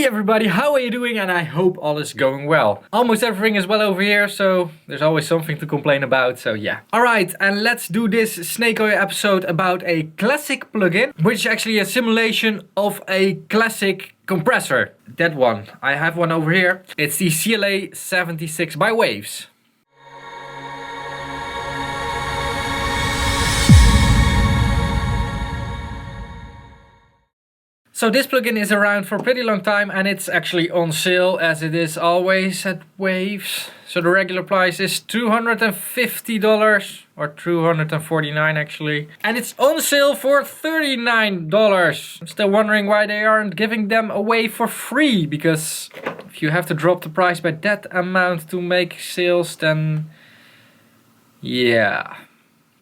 everybody, how are you doing? And I hope all is going well. Almost everything is well over here, so there's always something to complain about, so yeah. Alright, and let's do this snake oil episode about a classic plugin, which is actually a simulation of a classic compressor. That one. I have one over here. It's the CLA-76 by Waves. So this plugin is around for a pretty long time and it's actually on sale, as it is always at Waves. So the regular price is $250 or $249 actually. And it's on sale for $39. I'm still wondering why they aren't giving them away for free, because if you have to drop the price by that amount to make sales, then yeah.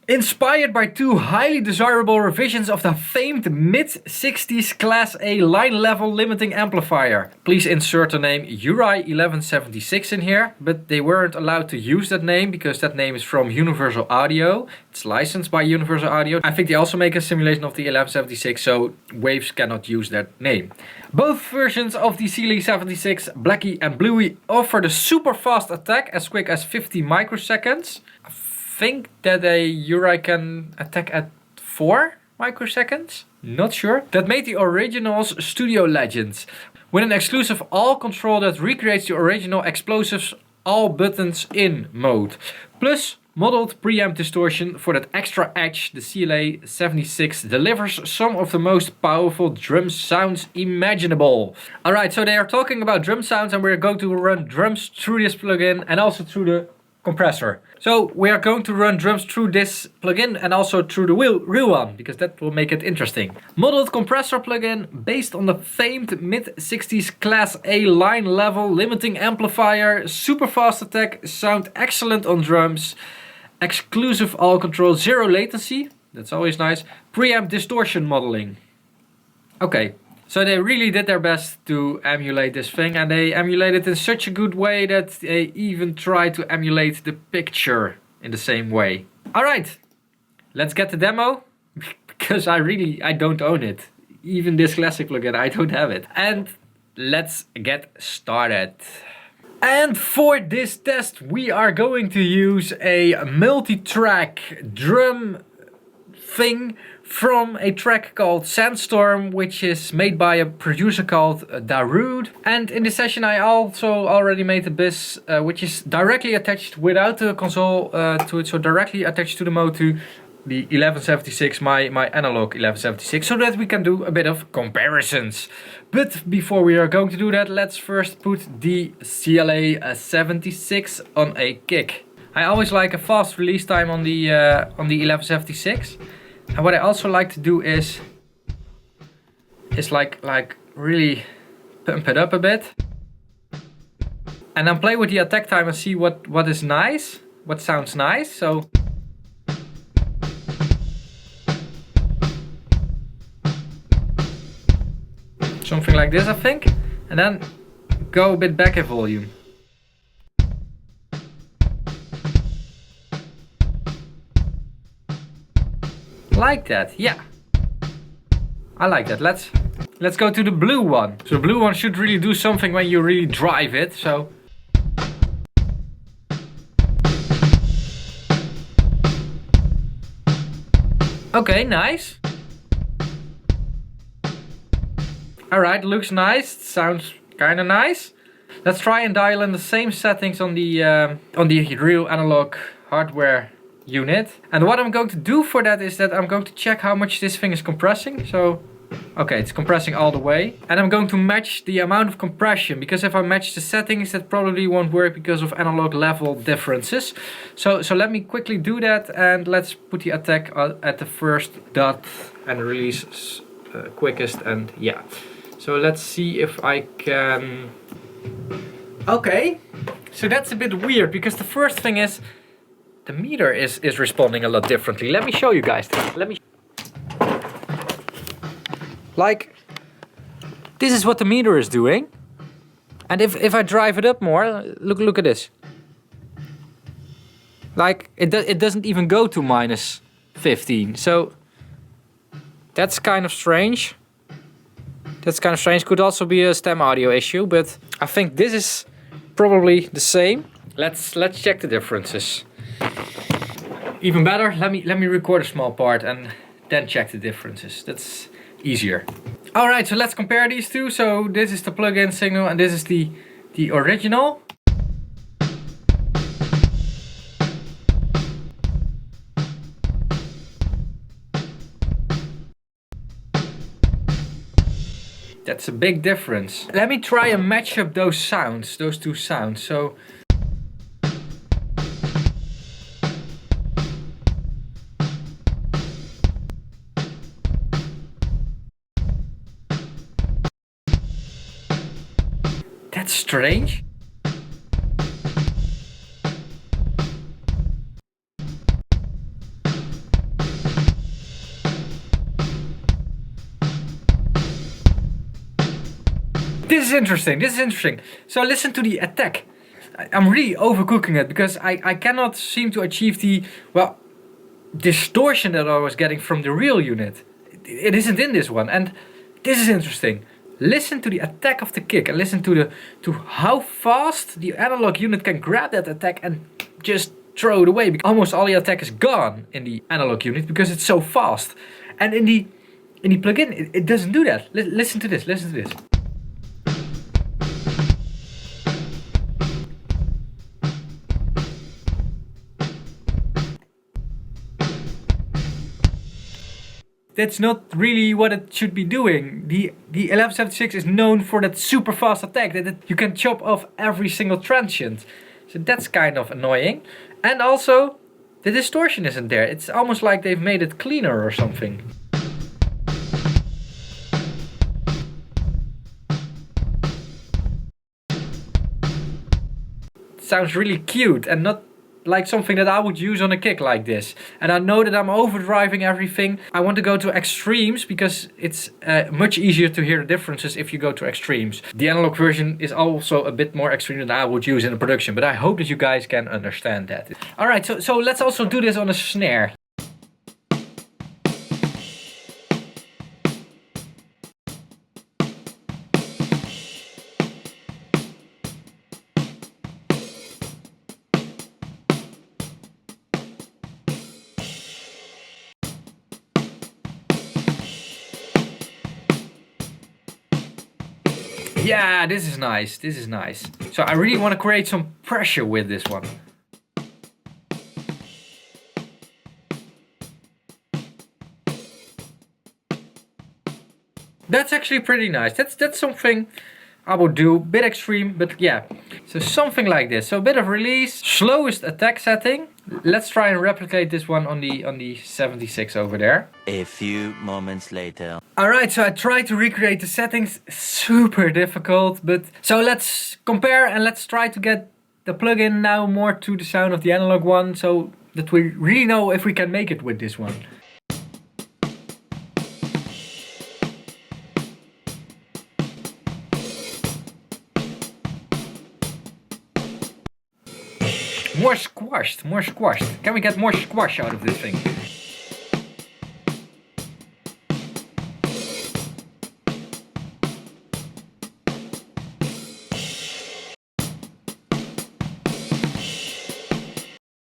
Inspired by two highly desirable revisions of the famed mid-60s Class A line level limiting amplifier. Please insert the name CLA-76 in here, but they weren't allowed to use that name because that name is from Universal Audio. It's licensed by Universal Audio. I think they also make a simulation of the 1176, so Waves cannot use that name. Both versions of the CLA-76, Blackie and Bluey, offer the super fast attack as quick as 50 microseconds. I think that a Uri can attack at 4 microseconds, not sure. That made the originals studio legends, with an exclusive all control that recreates the original explosives all buttons in mode. Plus modeled preamp distortion for that extra edge. The CLA-76 delivers some of the most powerful drum sounds imaginable. Alright, so they are talking about drum sounds and we're going to run drums through this plugin and also through the compressor. So we are going to run drums through this plugin and also through the real one, because that will make it interesting. Modeled compressor plugin based on the famed mid-60s Class A line level limiting amplifier, super fast attack, sound excellent on drums, exclusive all control, zero latency, that's always nice, preamp distortion modeling. Okay. So they really did their best to emulate this thing, and they emulated it in such a good way that they even tried to emulate the picture in the same way. Alright, let's get the demo, because I don't own it. Even this classic plugin, I don't have it. And let's get started. And for this test we are going to use a multi-track drum thing from a track called Sandstorm, which is made by a producer called Darude. And in this session I also already made a Biz which is directly attached without the console to it, so directly attached to the Motu, the 1176, my analog 1176, so that we can do a bit of comparisons. But before we are going to do that, let's first put the CLA-76 on a kick. I always like a fast release time on the 1176. And what I also like to do is like really pump it up a bit. And then play with the attack time and see what is nice, what sounds nice. So something like this, I think. And then go a bit back in volume. Like that, yeah. I like that. Let's go to the blue one. So the blue one should really do something when you really drive it, so. Okay, nice. Alright, looks nice, sounds kinda nice. Let's try and dial in the same settings on the real analog hardware unit. And what I'm going to do for that is that I'm going to check how much this thing is compressing. So, okay, it's compressing all the way. And I'm going to match the amount of compression, because if I match the settings, that probably won't work because of analog level differences. So let me quickly do that, and let's put the attack at the first dot and release quickest, and yeah. So let's see if I can. Okay, so that's a bit weird, because the first thing is the meter is responding a lot differently. Let me show you guys this. Like, this is what the meter is doing. And if I drive it up more, look at this. Like, it doesn't even go to minus 15. So that's kind of strange. That's kind of strange. Could also be a stem audio issue, but I think this is probably the same. Let's check the differences. Even better, let me record a small part and then check the differences. That's easier. Alright, so let's compare these two. So this is the plug-in signal and this is the original. That's a big difference. Let me try and match up those sounds, those two sounds. So that's strange. This is interesting, this is interesting. So listen to the attack. I'm really overcooking it because I cannot seem to achieve the, well, distortion that I was getting from the real unit. It isn't in this one, and this is interesting. Listen to the attack of the kick and listen to how fast the analog unit can grab that attack and just throw it away. Almost all the attack is gone in the analog unit because it's so fast. And in the plugin, it doesn't do that. Listen to this, listen to this. That's not really what it should be doing. The 1176 is known for that super fast attack that you can chop off every single transient. So that's kind of annoying. And also, the distortion isn't there. It's almost like they've made it cleaner or something. It sounds really cute and not like something that I would use on a kick like this. And I know that I'm overdriving everything. I want to go to extremes because it's much easier to hear the differences if you go to extremes. The analog version is also a bit more extreme than I would use in a production, but I hope that you guys can understand that. Alright, so let's also do this on a snare. Yeah, this is nice, this is nice. So I really want to create some pressure with this one. That's actually pretty nice. That's something I would do, bit extreme, but yeah. So something like this. So a bit of release, slowest attack setting. Let's try and replicate this one on the 76 over there. A few moments later. Alright, so I tried to recreate the settings. Super difficult, but so let's compare and let's try to get the plugin now more to the sound of the analog one, so that we really know if we can make it with this one. More squashed, more squashed. Can we get more squash out of this thing?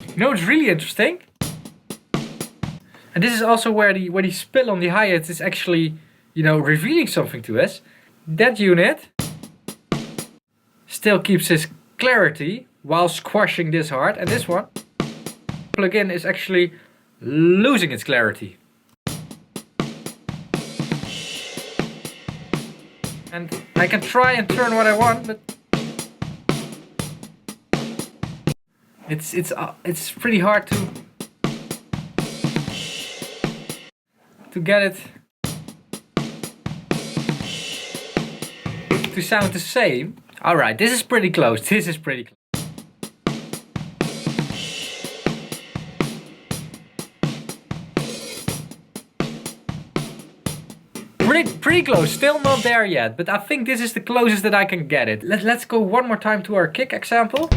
You know what's really interesting? And this is also where the spill on the hi-hats is actually, you know, revealing something to us. That unit still keeps its clarity while squashing this hard, and this one plugin is actually losing its clarity. And I can try and turn what I want, but it's pretty hard to get it to sound the same. Alright, this is pretty close. This is pretty close. Pretty close, still not there yet, but I think this is the closest that I can get it. Let's go one more time to our kick example.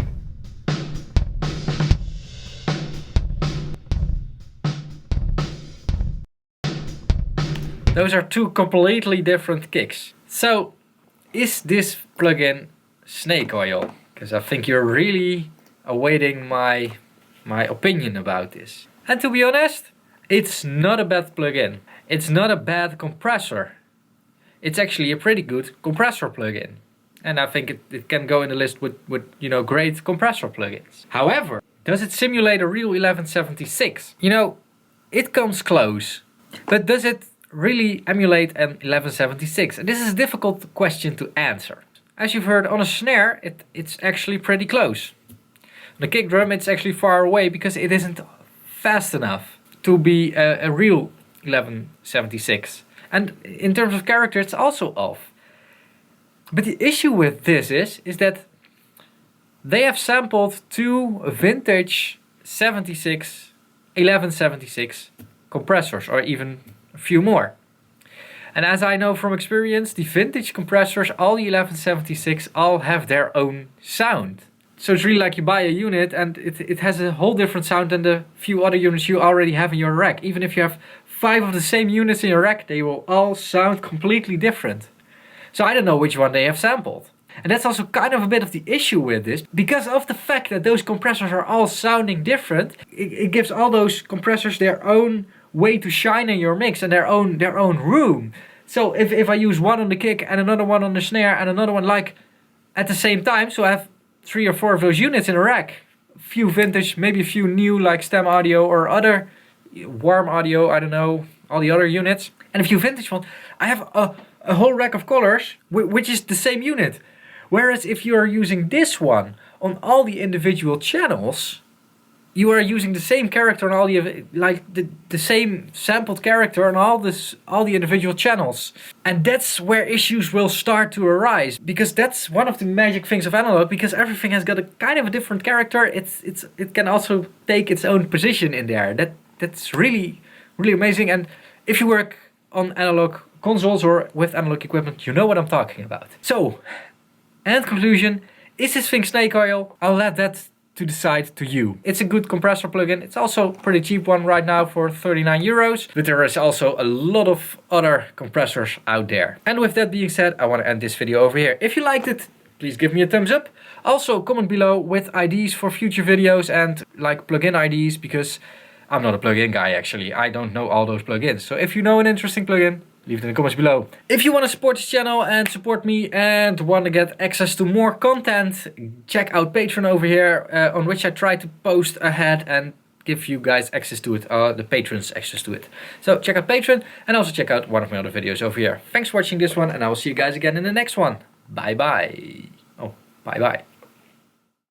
Those are two completely different kicks. So, is this plugin snake oil? Because I think you're really awaiting my opinion about this. And to be honest, it's not a bad plugin. It's not a bad compressor. It's actually a pretty good compressor plugin. And I think it can go in the list with you know, great compressor plugins. However, does it simulate a real 1176? You know, it comes close. But does it really emulate an 1176? And this is a difficult question to answer. As you've heard, on a snare, it's actually pretty close. On the kick drum, it's actually far away because it isn't fast enough to be a real 1176. And in terms of character, it's also off. But the issue with this is that they have sampled two vintage 1176 compressors, or even a few more. And as I know from experience, the vintage compressors, all the 1176, all have their own sound. So it's really like you buy a unit and it has a whole different sound than the few other units you already have in your rack. Even if you have 5 of the same units in your rack, they will all sound completely different. So I don't know which one they have sampled. And that's also kind of a bit of the issue with this. Because of the fact that those compressors are all sounding different, it gives all those compressors their own way to shine in your mix and their own room. So if I use one on the kick and another one on the snare and another one like at the same time, so I have 3 or 4 of those units in a rack, a few vintage, maybe a few new like stem audio or other warm audio, I don't know, all the other units, and a few vintage ones, I have a whole rack of colors which is the same unit. Whereas if you are using this one on all the individual channels, you are using the same character on all the same sampled character on all the individual channels. And that's where issues will start to arise, because that's one of the magic things of analog, because everything has got a kind of a different character. It can also take its own position in there. That's really amazing. And if you work on analog consoles or with analog equipment, you know what I'm talking about. So, and conclusion, is this thing snake oil? I'll let that to decide to you. It's a good compressor plugin. It's also a pretty cheap one right now for 39 euros. But there is also a lot of other compressors out there. And with that being said, I want to end this video over here. If you liked it, please give me a thumbs up. Also comment below with ideas for future videos and like plugin ideas, because I'm not a plugin guy actually. I don't know all those plugins. So if you know an interesting plugin, leave it in the comments below. If you want to support this channel and support me and want to get access to more content, check out Patreon over here, on which I try to post ahead and give you guys access to it, the patrons access to it. So check out Patreon and also check out one of my other videos over here. Thanks for watching this one, and I will see you guys again in the next one. Bye bye. Oh, bye bye.